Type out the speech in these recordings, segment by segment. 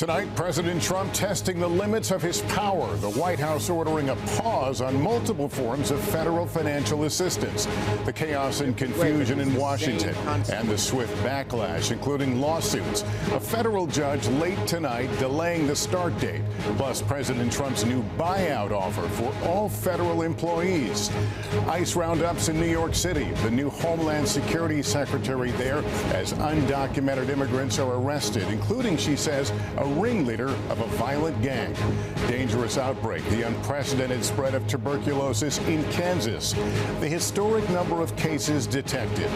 Tonight, President Trump testing the limits of his power. The White House ordering a pause on multiple forms of federal financial assistance. The chaos and confusion in Washington and the swift backlash, including lawsuits. A federal judge late tonight delaying the start date. Plus, President Trump's new buyout offer for all federal employees. ICE roundups in New York City. The new Homeland Security Secretary there as undocumented immigrants are arrested, including, she says, a ringleader of a violent gang. Dangerous outbreak, the unprecedented spread of tuberculosis in Kansas. The historic number of cases detected.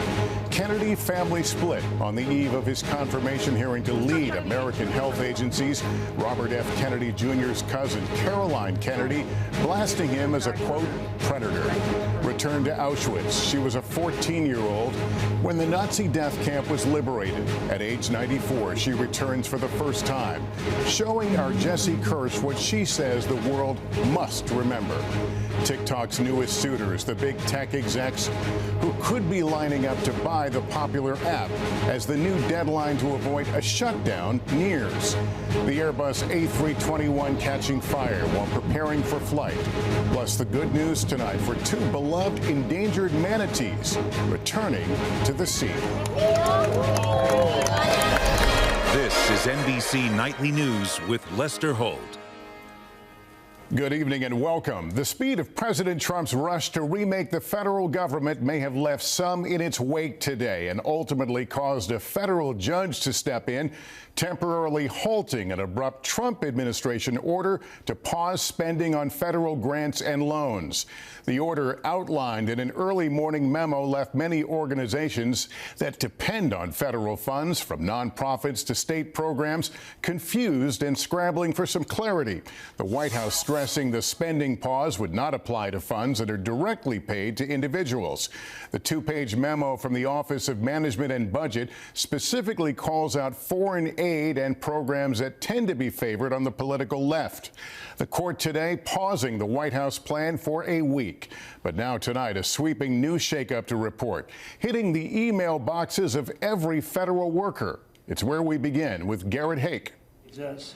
Kennedy family split on the eve of his confirmation hearing to lead American health agencies. Robert F. Kennedy Jr.'s cousin, Caroline Kennedy, blasting him as a, quote, predator. Returned to Auschwitz. She was a 14-year-old when the Nazi death camp was liberated. At age 94, she returns for the first time, showing our Jesse Kirsch what she says the world must remember. TikTok's newest suitors, the big tech execs who could be lining up to buy the popular app as the new deadline to avoid a shutdown nears. The Airbus A321 catching fire while preparing for flight. Plus the good news tonight for two beloved endangered manatees returning to the sea. This is NBC Nightly News with Lester Holt. Good evening and welcome. The speed of President Trump's rush to remake the federal government may have left some in its wake today and ultimately caused a federal judge to step in, temporarily halting an abrupt Trump administration order to pause spending on federal grants and loans. The order outlined in an early morning memo left many organizations that depend on federal funds, from nonprofits to state programs, confused and scrambling for some clarity. The White House stressing the spending pause would not apply to funds that are directly paid to individuals. The two-page memo from the Office of Management and Budget specifically calls out foreign aid and programs that tend to be favored on the political left. The court today pausing the White House plan for a week. But now tonight, a sweeping new shakeup to report, hitting the email boxes of every federal worker. It's where we begin with Garrett Hake. Yes.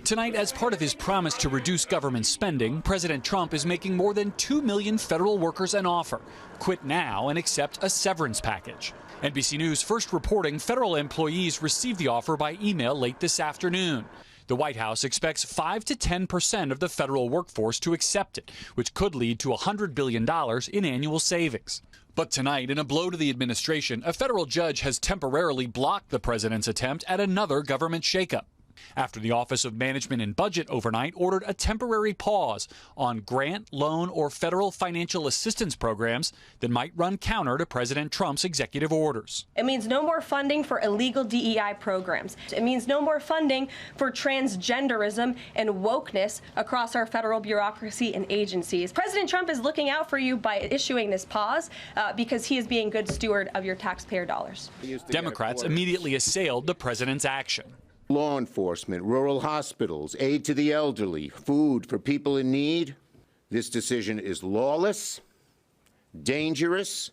Tonight, as part of his promise to reduce government spending, President Trump is making more than 2 million federal workers an offer. Quit now and accept a severance package. NBC News first reporting federal employees received the offer by email late this afternoon. The White House expects 5 to 10% of the federal workforce to accept it, which could lead to $100 billion in annual savings. But tonight, in a blow to the administration, a federal judge has temporarily blocked the president's attempt at another government shakeup, after the Office of Management and Budget overnight ordered a temporary pause on grant, loan, or federal financial assistance programs that might run counter to President Trump's executive orders. It means no more funding for illegal DEI programs. It means no more funding for transgenderism and wokeness across our federal bureaucracy and agencies. President Trump is looking out for you by issuing this pause because he is being good steward of your taxpayer dollars. Democrats immediately assailed the president's action. Law enforcement, rural hospitals, aid to the elderly, food for people in need. This decision is lawless, dangerous,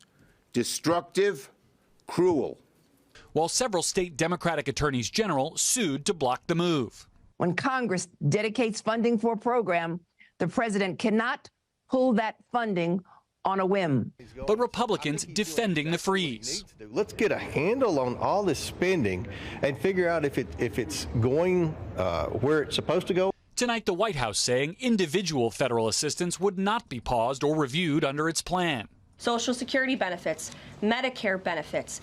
destructive, cruel. While several state Democratic attorneys general sued to block the move. When Congress dedicates funding for a program, the president cannot pull that funding on a whim. But Republicans defending the freeze. Let's get a handle on all this spending and figure out if it's going where it's supposed to go. Tonight, the White House saying individual federal assistance would not be paused or reviewed under its plan. Social Security benefits, Medicare benefits,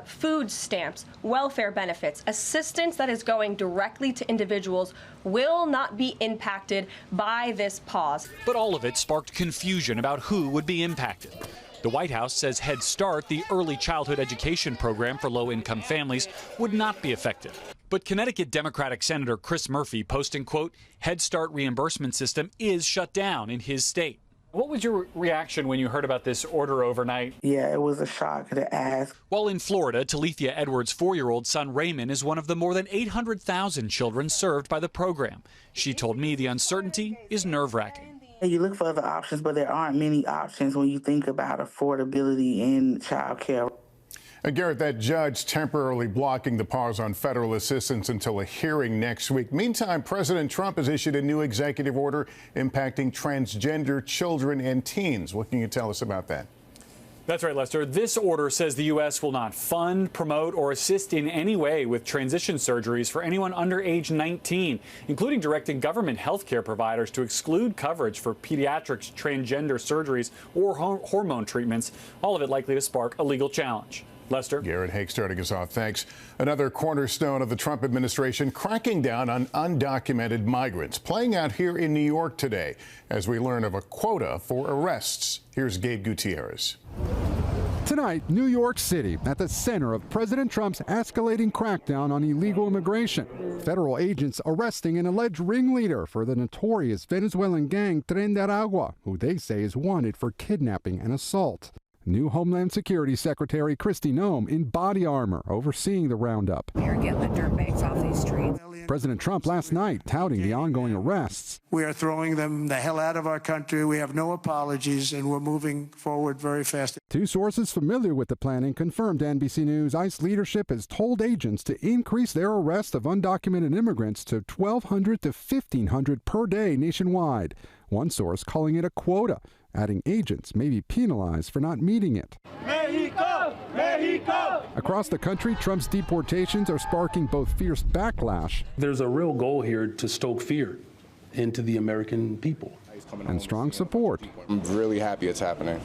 food stamps, welfare benefits, assistance that is going directly to individuals will not be impacted by this pause. But all of it sparked confusion about who would be impacted. The White House says Head Start, the early childhood education program for low-income families, would not be affected. But Connecticut Democratic Senator Chris Murphy posting, quote, Head Start reimbursement system is shut down in his state. What was your reaction when you heard about this order overnight? Yeah, it was a shock to ask. While in Florida, Talithia Edwards' 4-year-old son Raymond is one of the more than 800,000 children served by the program. She told me the uncertainty is nerve-wracking. You look for other options, but there aren't many options when you think about affordability in child care. Garrett, that judge temporarily blocking the pause on federal assistance until a hearing next week. Meantime, President Trump has issued a new executive order impacting transgender children and teens. What can you tell us about that? That's right, Lester. This order says the U.S. will not fund, promote, or assist in any way with transition surgeries for anyone under age 19, including directing government health care providers to exclude coverage for pediatrics, transgender surgeries, or hormone treatments, all of it likely to spark a legal challenge. Lester? Garrett Haake starting us off. Thanks. Another cornerstone of the Trump administration cracking down on undocumented migrants, playing out here in New York today as we learn of a quota for arrests. Here's Gabe Gutierrez. Tonight, New York City, at the center of President Trump's escalating crackdown on illegal immigration. Federal agents arresting an alleged ringleader for the notorious Venezuelan gang Tren de Aragua, who they say is wanted for kidnapping and assault. New Homeland Security Secretary Kristi Noem in body armor overseeing the roundup. They're getting the dirtbags off these streets. President Trump last night touting the ongoing arrests. We are throwing them the hell out of our country. We have no apologies, and we're moving forward very fast. Two sources familiar with the planning confirmed to NBC News ICE leadership has told agents to increase their arrest of undocumented immigrants to 1,200 to 1,500 per day nationwide. One source calling it a quota, adding agents may be penalized for not meeting it. Mexico! Mexico! Across the country, Trump's deportations are sparking both fierce backlash. There's a real goal here to stoke fear into the American people. And strong support. I'm really happy it's happening.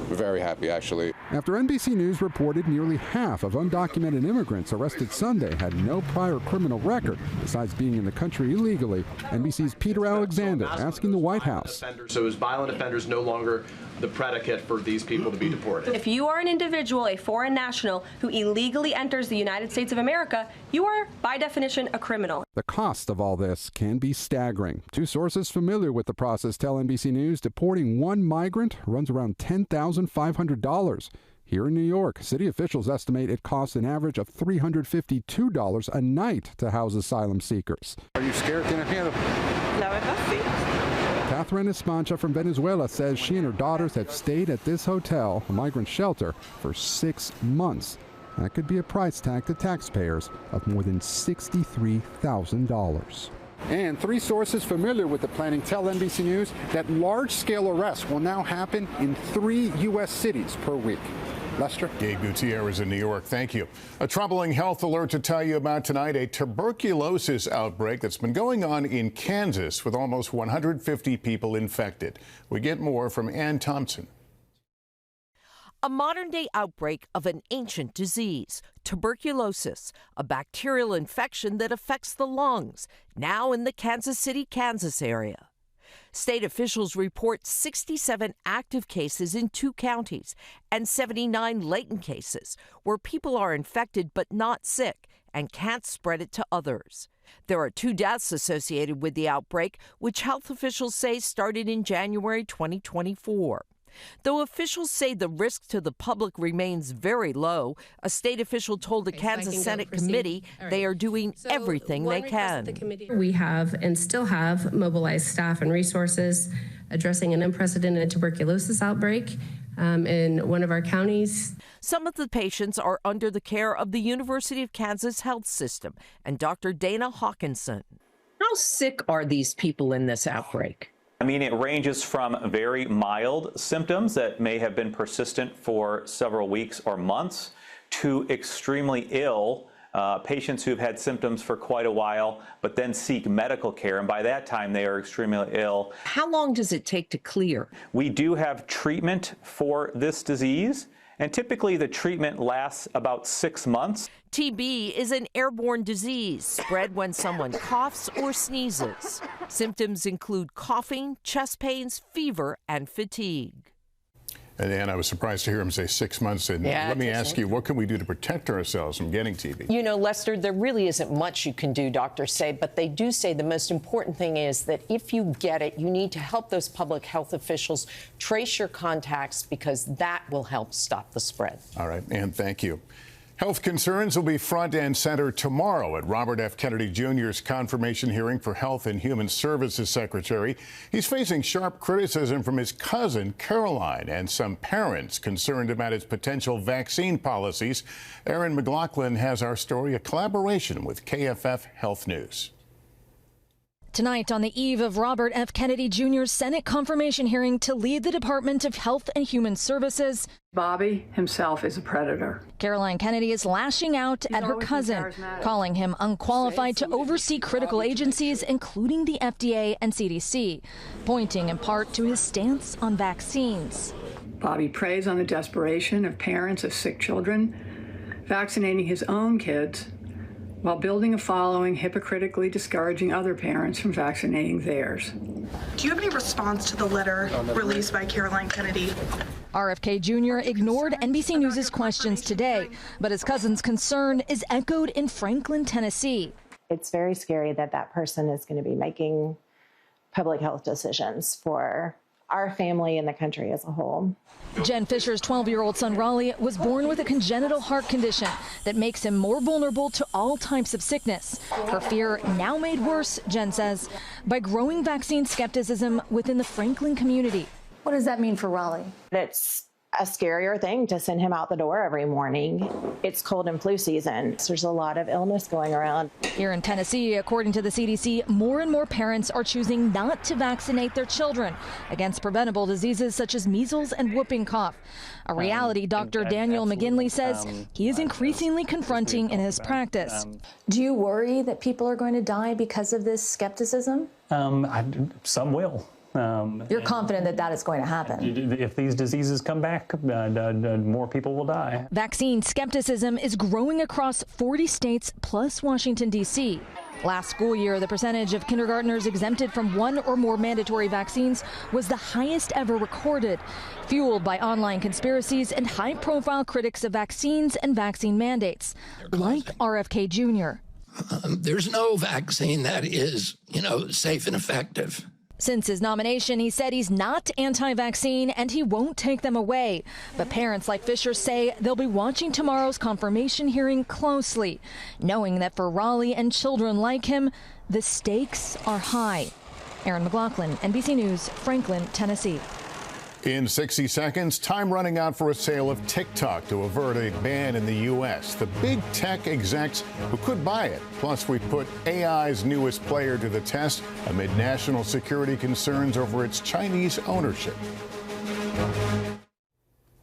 Very happy, actually. After NBC News reported nearly half of undocumented immigrants arrested Sunday had no prior criminal record, besides being in the country illegally, NBC's Peter Alexander asking the White House. So is violent offenders no longer the predicate for these people to be deported? If you are an individual, a foreign national, who illegally enters the United States of America, you are, by definition, a criminal. The cost of all this can be staggering. Two sources familiar with the process tell NBC News deporting one migrant runs around $10,500. Here in New York, city officials estimate it costs an average of $352 a night to house asylum seekers. Are you scared? Catherine Espancha from Venezuela says she and her daughters have stayed at this hotel, a migrant shelter, for 6 months. That could be a price tag to taxpayers of more than $63,000. And three sources familiar with the planning tell NBC News that large-scale arrests will now happen in 3 U.S. cities per week. Lester? Gabe Gutierrez in New York. Thank you. A troubling health alert to tell you about tonight, a tuberculosis outbreak that's been going on in Kansas with almost 150 people infected. We get more from Ann Thompson. A modern-day outbreak of an ancient disease, tuberculosis, a bacterial infection that affects the lungs, now in the Kansas City, Kansas area. State officials report 67 active cases in 2 counties and 79 latent cases where people are infected but not sick and can't spread it to others. There are 2 deaths associated with the outbreak, which health officials say started in January 2024. Though officials say the risk to the public remains very low, a state official told the Kansas Senate committee they are doing everything they can. We have and still have mobilized staff and resources addressing an unprecedented tuberculosis outbreak in one of our counties. Some of the patients are under the care of the University of Kansas Health System and Dr. Dana Hawkinson. How sick are these people in this outbreak? I mean, it ranges from very mild symptoms that may have been persistent for several weeks or months to extremely ill patients who've had symptoms for quite a while, but then seek medical care. And by that time, they are extremely ill. How long does it take to clear? We do have treatment for this disease. And typically the treatment lasts about 6 months. TB is an airborne disease spread when someone coughs or sneezes. Symptoms include coughing, chest pains, fever, and fatigue. And I was surprised to hear him say 6 months. And let me ask you, what can we do to protect ourselves from getting TB? You know, Lester, there really isn't much you can do, doctors say, but they do say the most important thing is that if you get it, you need to help those public health officials trace your contacts because that will help stop the spread. All right, and thank you. Health concerns will be front and center tomorrow at Robert F. Kennedy Jr.'s confirmation hearing for Health and Human Services Secretary. He's facing sharp criticism from his cousin, Caroline, and some parents concerned about his potential vaccine policies. Aaron McLaughlin has our story, a collaboration with KFF Health News. Tonight, on the eve of Robert F. Kennedy Jr.'s Senate confirmation hearing to lead the Department of Health and Human Services, Bobby himself is a predator. Caroline Kennedy is lashing out at her cousin, calling him unqualified to oversee critical agencies, including the FDA and CDC, pointing in part to his stance on vaccines. Bobby preys on the desperation of parents of sick children, vaccinating his own kids while building a following hypocritically discouraging other parents from vaccinating theirs. Do you have any response to the letter released by Caroline Kennedy? RFK Jr. ignored NBC News' questions today, but his cousin's concern is echoed in Franklin, Tennessee. It's very scary that that person is going to be making public health decisions for our family and the country as a whole. Jen Fisher's 12-year-old son Raleigh was born with a congenital heart condition that makes him more vulnerable to all types of sickness. Her fear now made worse, Jen says, by growing vaccine skepticism within the Franklin community. What does that mean for Raleigh? It's a scarier thing to send him out the door every morning. It's cold and flu season, so there's a lot of illness going around. Here in Tennessee, according to the CDC, more and more parents are choosing not to vaccinate their children against preventable diseases such as measles and whooping cough. A reality Dr. Daniel McGinley says he is increasingly confronting in his practice. Do you worry that people are going to die because of this skepticism? Some will. You're confident that that is going to happen? If these diseases come back, more people will die. Vaccine skepticism is growing across 40 states plus Washington, D.C. Last school year, the percentage of kindergartners exempted from one or more mandatory vaccines was the highest ever recorded, fueled by online conspiracies and high-profile critics of vaccines and vaccine mandates, like RFK Jr. There's no vaccine that is, safe and effective. Since his nomination, he said he's not anti-vaccine and he won't take them away. But parents like Fisher say they'll be watching tomorrow's confirmation hearing closely, knowing that for Raleigh and children like him, the stakes are high. Aaron McLaughlin, NBC News, Franklin, Tennessee. In 60 seconds, time running out for a sale of TikTok to avert a ban in the U.S. The big tech execs who could buy it. Plus, we put AI's newest player to the test amid national security concerns over its Chinese ownership.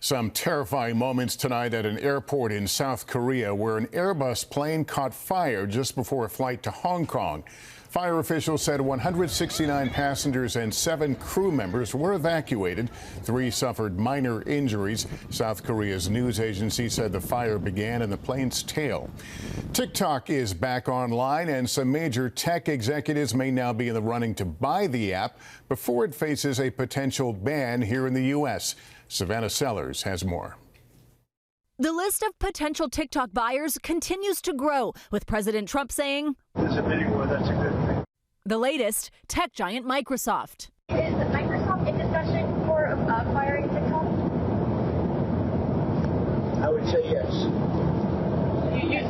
Some terrifying moments tonight at an airport in South Korea where an Airbus plane caught fire just before a flight to Hong Kong. Fire officials said 169 passengers and 7 crew members were evacuated. 3 suffered minor injuries. South Korea's news agency said the fire began in the plane's tail. TikTok is back online, and some major tech executives may now be in the running to buy the app before it faces a potential ban here in the U.S. Savannah Sellers has more. The list of potential TikTok buyers continues to grow, with President Trump saying, "It's a big one. That's a good thing." The latest, tech giant Microsoft. Is Microsoft in discussion for acquiring TikTok? I would say yes.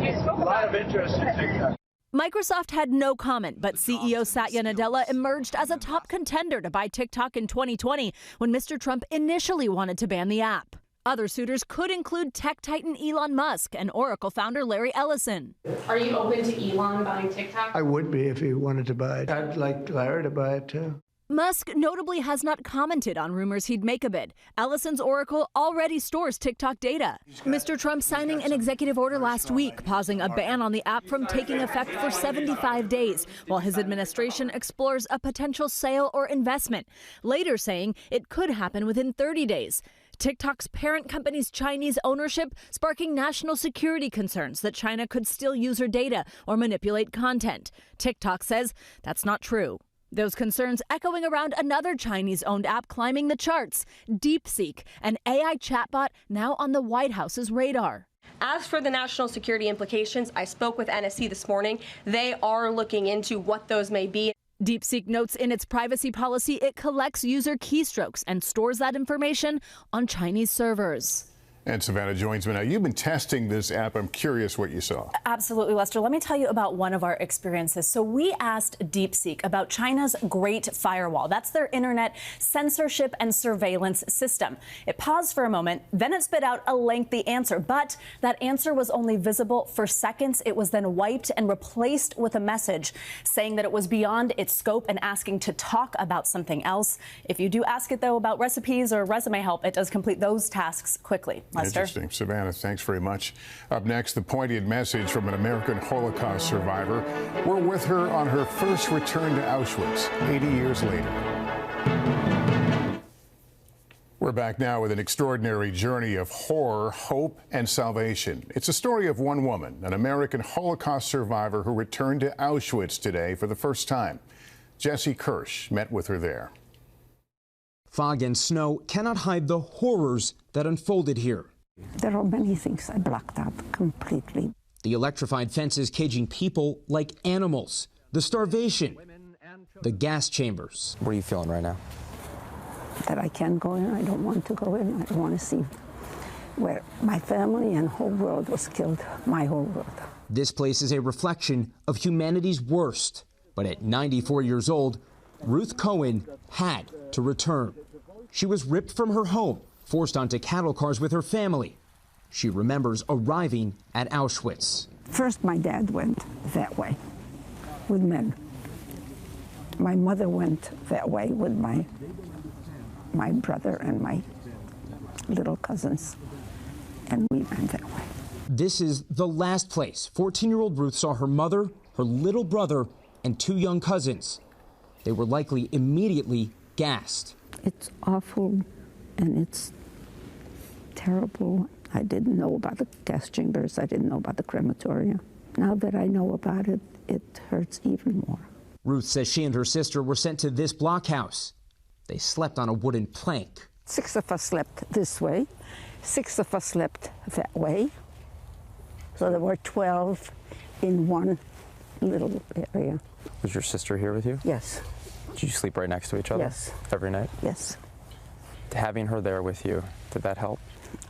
You spoke a lot of interest in TikTok. Microsoft had no comment, but CEO Satya Nadella emerged as a top contender to buy TikTok in 2020 when Mr. Trump initially wanted to ban the app. Other suitors could include tech titan Elon Musk and Oracle founder Larry Ellison. Are you open to Elon buying TikTok? I would be if he wanted to buy it. I'd like Larry to buy it, too. Musk notably has not commented on rumors he'd make a bid. Ellison's Oracle already stores TikTok data. Mr. Trump signing an executive order last week, pausing a ban on the app from taking effect for 75 days, while his administration explores a potential sale or investment, later saying it could happen within 30 days. TikTok's parent company's Chinese ownership sparking national security concerns that China could steal user data or manipulate content. TikTok says that's not true. Those concerns echoing around another Chinese-owned app climbing the charts, DeepSeek, an AI chatbot now on the White House's radar. As for the national security implications, I spoke with NSC this morning. They are looking into what those may be. DeepSeek notes in its privacy policy it collects user keystrokes and stores that information on Chinese servers. And Savannah joins me now. You've been testing this app. I'm curious what you saw. Absolutely, Lester. Let me tell you about one of our experiences. So we asked DeepSeek about China's Great Firewall. That's their internet censorship and surveillance system. It paused for a moment, then it spit out a lengthy answer. But that answer was only visible for seconds. It was then wiped and replaced with a message saying that it was beyond its scope and asking to talk about something else. If you do ask it, though, about recipes or resume help, it does complete those tasks quickly. Lester? Interesting. Savannah, thanks very much. Up next, the poignant message from an American Holocaust survivor. We're with her on her first return to Auschwitz 80 years later. We're back now with an extraordinary journey of horror, hope, and salvation. It's a story of one woman, an American Holocaust survivor who returned to Auschwitz today for the first time. Jesse Kirsch met with her there. Fog and snow cannot hide the horrors that unfolded here. There are many things I blocked out completely. The electrified fences caging people like animals, the starvation, the gas chambers. What are you feeling right now? That I can't go in, I don't want to go in, I don't want to see where my family and whole world was killed, my whole world. This place is a reflection of humanity's worst. But at 94 years old, Ruth Cohen had to return. She was ripped from her home, forced onto cattle cars with her family. She remembers arriving at Auschwitz. First, my dad went that way with men. My mother went that way with my brother and my little cousins, and we went that way. This is the last place 14-year-old Ruth saw her mother, her little brother, and 2 young cousins. They were likely immediately gassed. It's awful and it's terrible. I didn't know about the gas chambers. I didn't know about the crematoria. Now that I know about it, it hurts even more. Ruth says she and her sister were sent to this blockhouse. They slept on a wooden plank. 6 of us slept this way. 6 of us slept that way. So there were 12 in one little area. Was your sister here with you? Yes. Did you sleep right next to each other? Yes. Every night? Yes. Having her there with you, did that help?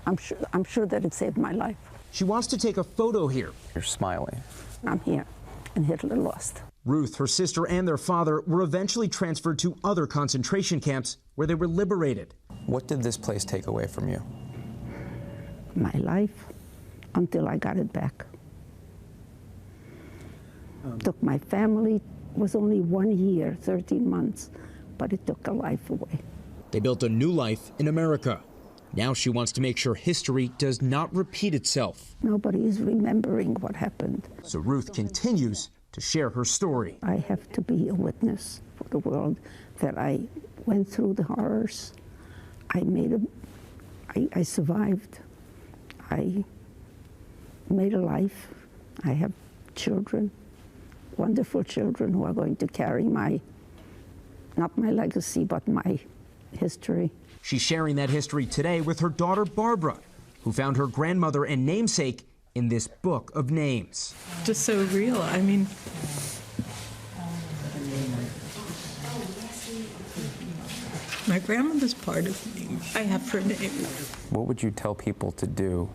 I'm sure that it saved my life. She wants to take a photo here. You're smiling. I'm here, and Hitler lost. Ruth, her sister, and their father were eventually transferred to other concentration camps where they were liberated. What did this place take away from you? My life, until I got it back. Took my family, was only 1 year, 13 months, but it took a life away. They built a new life in America. Now she wants to make sure history does not repeat itself. Nobody is remembering what happened. So Ruth continues to share her story. I have to be a witness for the world that I went through the horrors. I survived. I made a life. I have children, wonderful children who are going to carry not my legacy, but my history. She's sharing that history today with her daughter, Barbara, who found her grandmother and namesake in this book of names. Just so real. I mean, my grandmother's part of me. I have her name. What would you tell people to do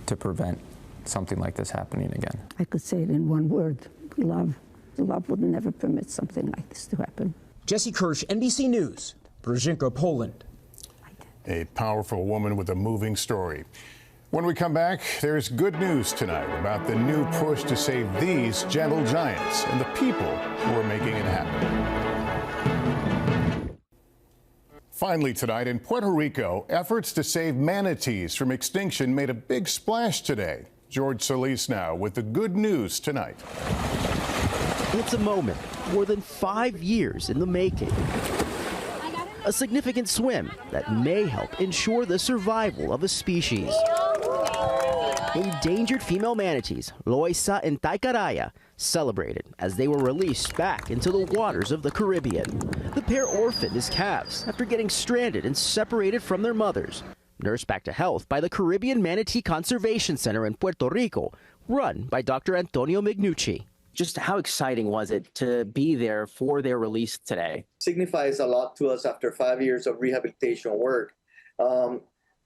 to prevent something like this happening again? I could say it in one word: love. Love would never permit something like this to happen. Jesse Kirsch, NBC News, Brzezinka, Poland. A powerful woman with a moving story. When we come back, there's good news tonight about the new push to save these gentle giants and the people who are making it happen. Finally tonight, in Puerto Rico, efforts to save manatees from extinction made a big splash today. George Solis now with the good news tonight. It's a moment more than 5 years in the making. A significant swim that may help ensure the survival of a species. Endangered female manatees, Loisa and Taikaraya, celebrated as they were released back into the waters of the Caribbean. The pair orphaned as calves after getting stranded and separated from their mothers. Nursed back to health by the Caribbean Manatee Conservation Center in Puerto Rico, run by Dr. Antonio Mignucci. Just how exciting was it to be there for their release today? Signifies a lot to us after 5 years of rehabilitation work.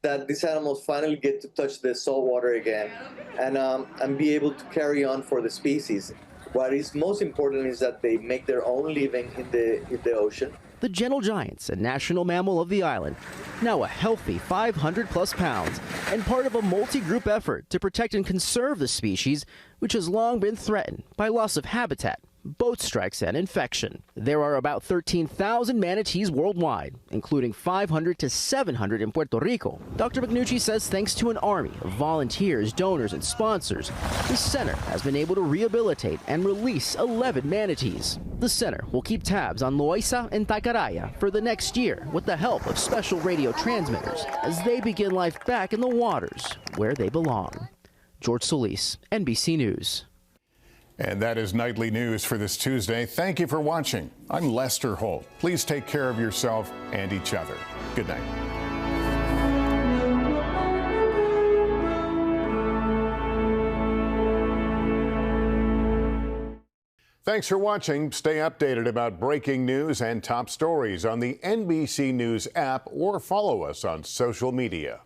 that these animals finally get to touch the salt water again and be able to carry on for the species. What is most important is that they make their own living in the ocean. The gentle giants, a national mammal of the island, now a healthy 500+ pounds and part of a multi-group effort to protect and conserve the species, which has long been threatened by loss of habitat, boat strikes, and infection. There are about 13,000 manatees worldwide, including 500 to 700 in Puerto Rico. Dr. Magnucci says thanks to an army of volunteers, donors, and sponsors, the center has been able to rehabilitate and release 11 manatees. The center will keep tabs on Loaiza and Taikaraya for the next year with the help of special radio transmitters as they begin life back in the waters where they belong. George Solis, NBC News. And that is Nightly News for this Tuesday. Thank you for watching. I'm Lester Holt. Please take care of yourself and each other. Good night. Thanks for watching. Stay updated about breaking news and top stories on the NBC News app or follow us on social media.